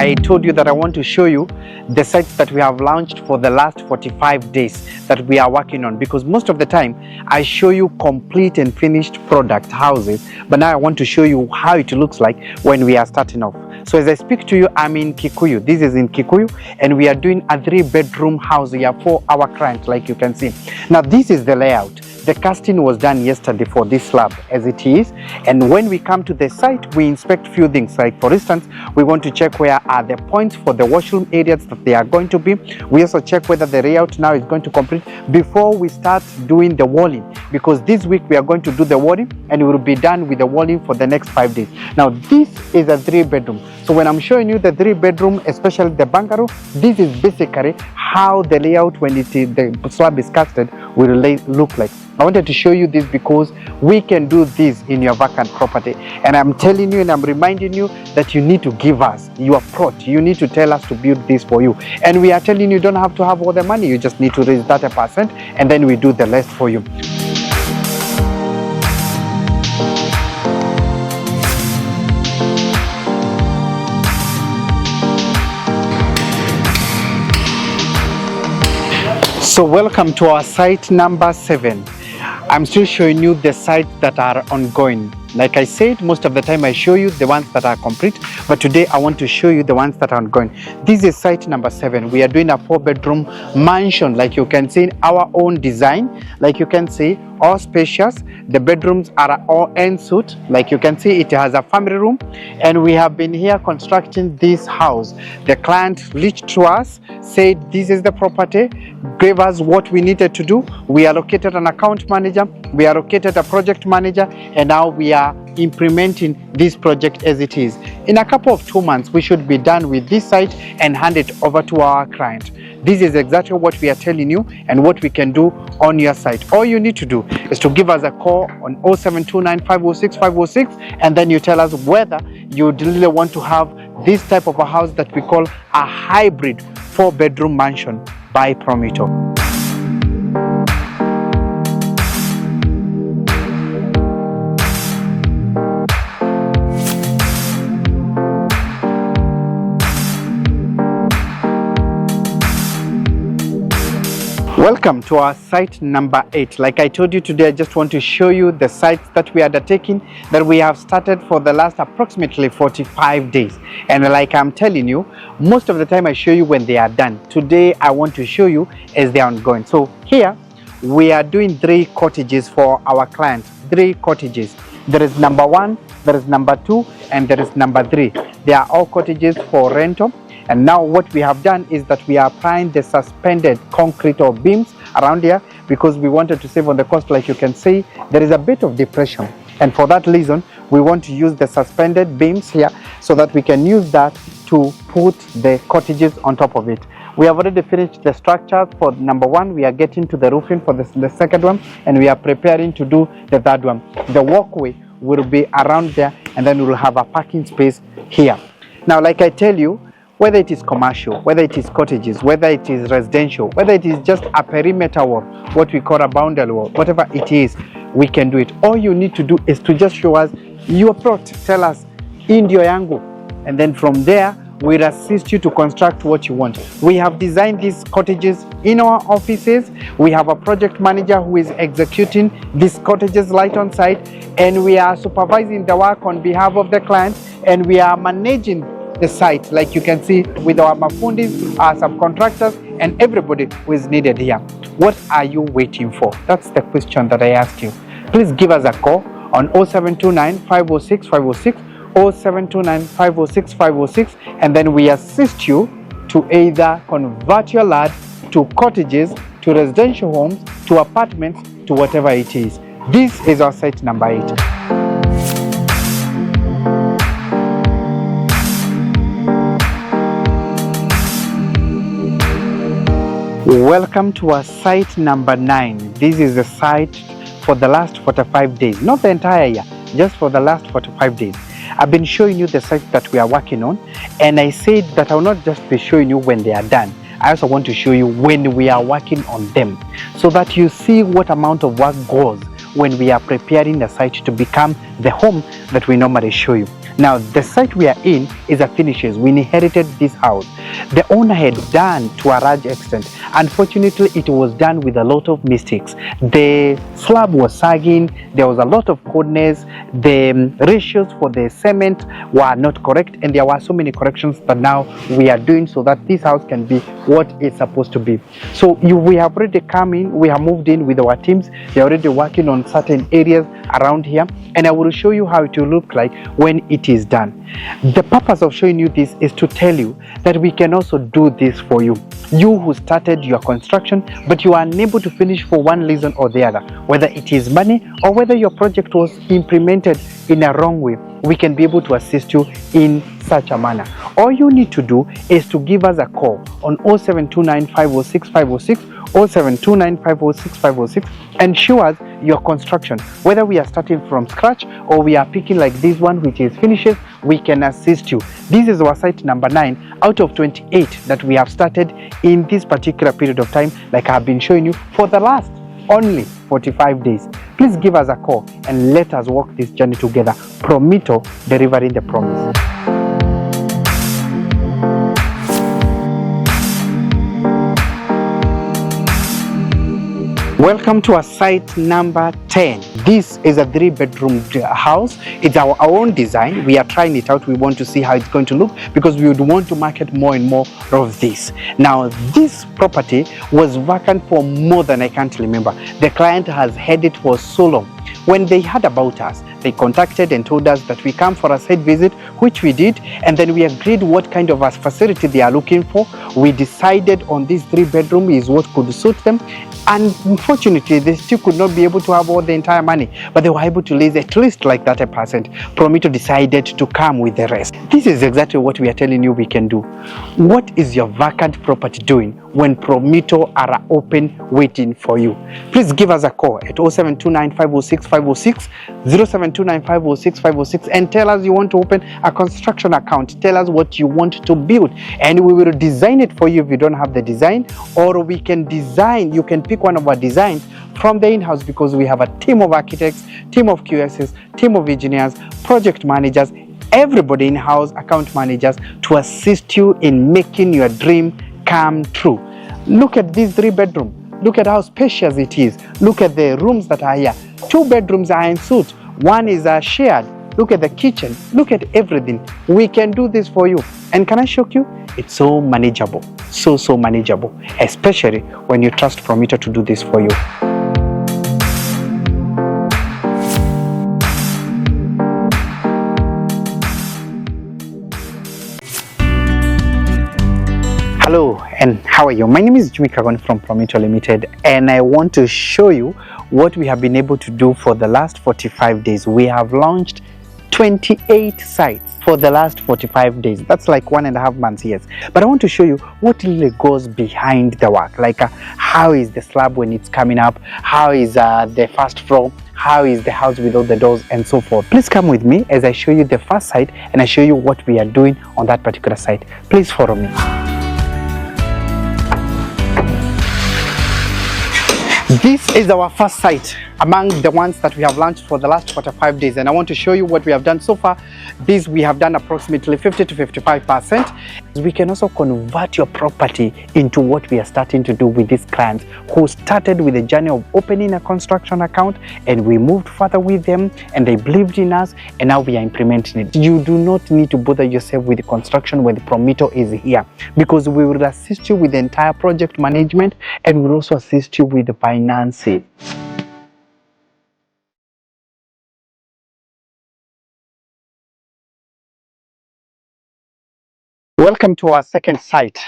I told you that I want to show you the sites that we have launched for the last 45 days that we are working on, because most of the time I show you complete and finished product houses, but now I want to show you how it looks like when we are starting off. So as I speak to you, I'm in Kikuyu. This is in Kikuyu, and we are doing a 3-bedroom house here for our client, like you can see. Now this is the layout. The casting was done yesterday for this slab as it is, and when we come to the site, we inspect few things. Like for instance, we want to check where are the points for the washroom areas that they are going to be. We also check whether the layout now is going to complete before we start doing the walling, because this week we are going to do the walling and we will be done with the walling for the next 5 days. Now this is a 3-bedroom. So when I'm showing you the 3-bedroom, especially the bungalow, this is basically how the layout when the slab is casted will look like. I wanted to show you this because we can do this in your vacant property, and I'm telling you and I'm reminding you that you need to give us your plot. You need to tell us to build this for you, and we are telling you don't have to have all the money. You just need to raise 30% and then we do the rest for you. So welcome to our site number 7. I'm still showing you the sites that are ongoing. Like I said, most of the time I show you the ones that are complete, but today I want to show you the ones that are ongoing. This is site number 7. We are doing a 4-bedroom mansion, like you can see, our own design. Like you can see, all spacious. The bedrooms are all en suite. Like you can see, it has a family room, and we have been here constructing this house. The client reached to us, said this is the property, gave us what we needed to do. We allocated an account manager, we allocated a project manager, and now we are implementing this project as it is. In a couple of 2 months, we should be done with this site and hand it over to our client. This is exactly what we are telling you and what we can do on your site. All you need to do is to give us a call on 0729 506 506, and then you tell us whether you really want to have this type of a house that we call a hybrid 4-bedroom mansion by Prometo. Welcome to our site number 8. Like I told you today, I just want to show you the sites that we are undertaking, that we have started for the last approximately 45 days. And like I'm telling you, most of the time I show you when they are done. Today I want to show you as they are ongoing. So here we are doing 3 cottages for our clients. 3 cottages. There is number 1, there is number 2, and there is number 3. They are all cottages for rental. And now what we have done is that we are applying the suspended concrete or beams around here, because we wanted to save on the cost. Like you can see, there is a bit of depression, and for that reason we want to use the suspended beams here so that we can use that to put the cottages on top of it. We have already finished the structures for number 1. We are getting to the roofing for the second one, and we are preparing to do the third one. The walkway will be around there, and then we will have a parking space here. Now, like I tell you, whether it is commercial, whether it is cottages, whether it is residential, whether it is just a perimeter wall, what we call a boundary wall, whatever it is, we can do it. All you need to do is to just show us your plot. Tell us, ndio yangu, and then from there we'll assist you to construct what you want. We have designed these cottages in our offices. We have a project manager who is executing these cottages right on site, and we are supervising the work on behalf of the client, and we are managing the site, like you can see, with our mafundis, our subcontractors, and everybody who is needed here. What are you waiting for? That's the question that I asked you. Please give us a call on 0729 506 506, 0729 506 506, and then we assist you to either convert your land to cottages, to residential homes, to apartments, to whatever it is. This is our site number 8. Welcome to our site number 9. This is the site for the last 45 days, not the entire year, just for the last 45 days. I've been showing you the sites that we are working on, and I said that I will not just be showing you when they are done. I also want to show you when we are working on them, so that you see what amount of work goes when we are preparing the site to become the home that we normally show you. Now, the site we are in is a finishes. We inherited this house. The owner had done to a large extent. Unfortunately, it was done with a lot of mistakes. The slab was sagging, there was a lot of coldness, the ratios for the cement were not correct, and there were so many corrections that now we are doing so that this house can be what it's supposed to be. So we have already come in, we have moved in with our teams. They're already working on certain areas around here, and I will show you how it will look like when it is done. The purpose of showing you this is to tell you that we can also do this for you. You who started your construction but you are unable to finish for one reason or the other, whether it is money or whether your project was implemented in a wrong way, we can be able to assist you in such a manner. All you need to do is to give us a call on 0729 506 506, 0729 506 506, and show us your construction. Whether we are starting from scratch or we are picking like this one which is finishes, we can assist you. This is our site number 9 out of 28 that we have started in this particular period of time, like I have been showing you for the last only 45 days. Please give us a call and let us walk this journey together. Promito, delivering the promise. Welcome to our site number 10. This is a 3-bedroom house. It's our own design. We are trying it out. We want to see how it's going to look because we would want to market more and more of this. Now, this property was vacant for more than I can't remember. The client has had it for so long. When they heard about us, they contacted and told us that we come for a site visit, which we did, and then we agreed what kind of a facility they are looking for. We decided on this 3-bedroom is what could suit them. And unfortunately, they still could not be able to have all the entire money, but they were able to raise at least like 30%. Promito decided to come with the rest. This is exactly what we are telling you we can do. What is your vacant property doing when Promito are open waiting for you? Please give us a call at 0729 506 506, 0729 506 506, and tell us you want to open a construction account. Tell us what you want to build, and we will design it for you if you don't have the design, or we can design. You can pick one of our designs from the in-house because we have a team of architects, team of QSs, team of engineers, project managers, everybody in-house, account managers to assist you in making your dream come true. Look at this 3-bedroom. Look at how spacious it is. Look at the rooms that are here. 2 bedrooms are en suite. One is shared. Look at the kitchen. Look at everything. We can do this for you. And can I shock you? It's so manageable. So manageable. Especially when you trust Promito to do this for you. Hello and how are you? My name is Kagoni'S from Promito Limited, and I want to show you what we have been able to do for the last 45 days. We have launched 28 sites for the last 45 days. That's like 1.5 months, yes. But I want to show you what really goes behind the work. Like how is the slab when it's coming up? How is the first floor? How is the house without the doors, and so forth. Please come with me as I show you the first site and I show you what we are doing on that particular site. Please follow me. This is our first site among the ones that we have launched for the last 45 days, and I want to show you what we have done so far. This we have done approximately 50 to 55%. We can also convert your property into what we are starting to do with these clients who started with the journey of opening a construction account, and we moved further with them and they believed in us, and now we are implementing it. You do not need to bother yourself with the construction when the Promito is here, because we will assist you with the entire project management, and we will also assist you with the financing. Welcome to our second site.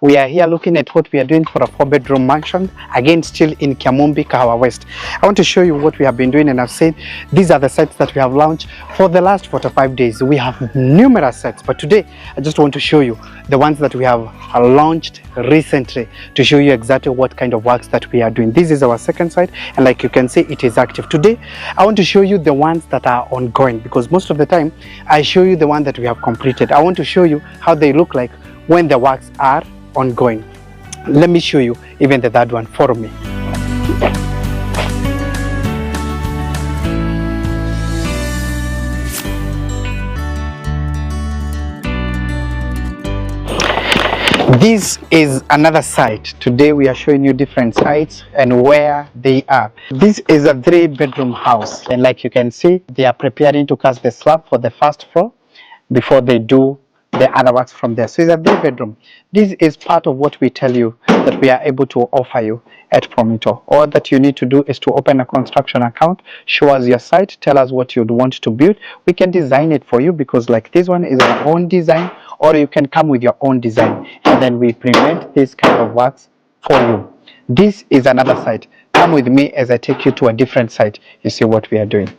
We are here looking at what we are doing for a 4-bedroom mansion, again still in Kiamumbi, Kahawa West. I want to show you what we have been doing, and I've said these are the sites that we have launched for the last 45 days. We have numerous sites, but today I just want to show you the ones that we have launched recently to show you exactly what kind of works that we are doing. This is our second site, and like you can see, it is active. Today I want to show you the ones that are ongoing, because most of the time I show you the one that we have completed. I want to show you how they look like when the works are ongoing. Let me show you even the third one. Follow me. This is another site. Today we are showing you different sites and where they are. This is a 3-bedroom house, and like you can see, they are preparing to cast the slab for the first floor before they do the other works from there. So it's a 3-bedroom. This is part of what we tell you that we are able to offer you at Promito. All that you need to do is to open a construction account, show us your site, tell us what you'd want to build. We can design it for you, because like this one is our own design, or you can come with your own design and then we implement this kind of works for you. This is another site. Come with me as I take you to a different site. You see what we are doing.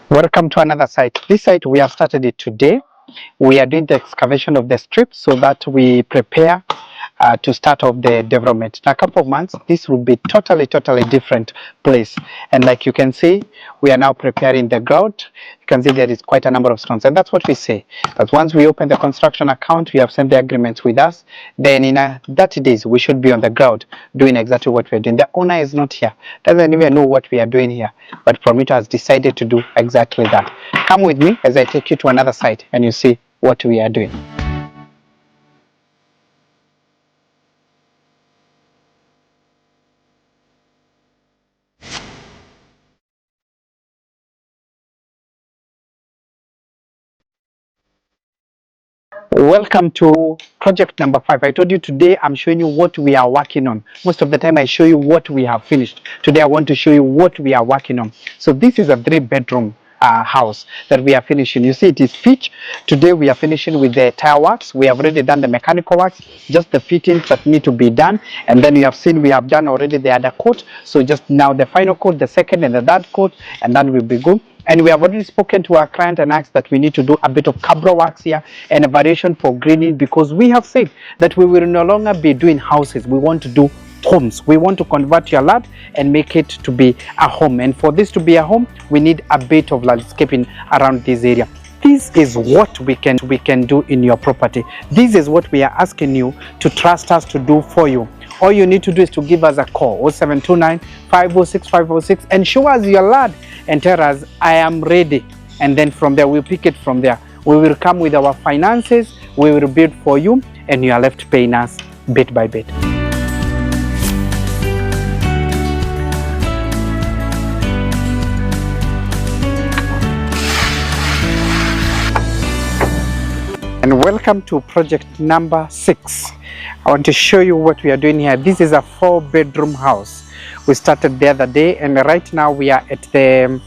Welcome to another site. This site, we have started it today. We are doing the excavation of the strip so that we prepare to start off the development. In a couple of months, this will be totally different place. And like you can see, we are now preparing the ground. You can see there is quite a number of stones, and that's what we say, that once we open the construction account, you have sent the agreements with us, then in 30 days we should be on the ground doing exactly what we're doing. The owner is not here, doesn't even know what we are doing here, but Promito has decided to do exactly that. Come with me as I take you to another site and you see what we are doing. Welcome to project number 5. I told you today I'm showing you what we are working on. Most of the time I show you what we have finished. Today I want to show you what we are working on. So this is a 3-bedroom house that we are finishing. You see, it is pitch. Today we are finishing with the tile works. We have already done the mechanical works, just the fittings that need to be done. And then you have seen we have done already the other coat. So just now the final coat, the second and the third coat, and that will be good. And we have already spoken to our client and asked that we need to do a bit of cabro works here and a variation for greening, because we have said that we will no longer be doing houses. We want to do homes. We want to convert your land and make it to be a home. And for this to be a home, we need a bit of landscaping around this area. This is what we can do in your property. This is what we are asking you to trust us to do for you. All you need to do is to give us a call, 0729 506 506, and show us your land and tell us, I am ready. And then from there, we'll pick it from there. We will come with our finances, we will build for you, and you are left paying us bit by bit. And welcome to project number 6. I want to show you what we are doing here. This is a 4-bedroom house. We started the other day, and right now we are at the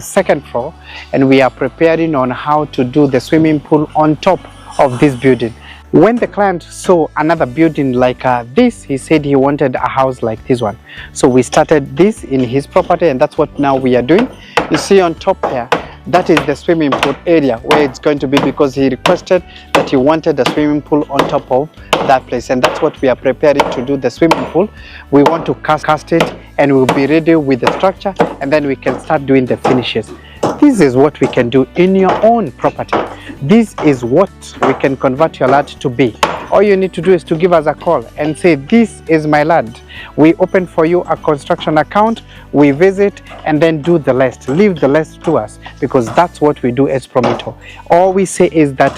second floor, and we are preparing on how to do the swimming pool on top of this building. When the client saw another building like this, he said he wanted a house like this one. So we started this in his property, and that's what now we are doing. You see on top here, that is the swimming pool area where it's going to be, because he requested that he wanted a swimming pool on top of that place, and that's what we are preparing to do, the swimming pool. We want to cast it, and we'll be ready with the structure, and then we can start doing the finishes. This is what we can do in your own property. This is what we can convert your land to be. All you need to do is to give us a call and say, this is my land. We open for you a construction account, we visit, and then do the rest. Leave the rest to us, because that's what we do as Promito. All we say is that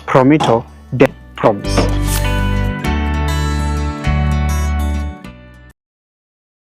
Promito, the promise.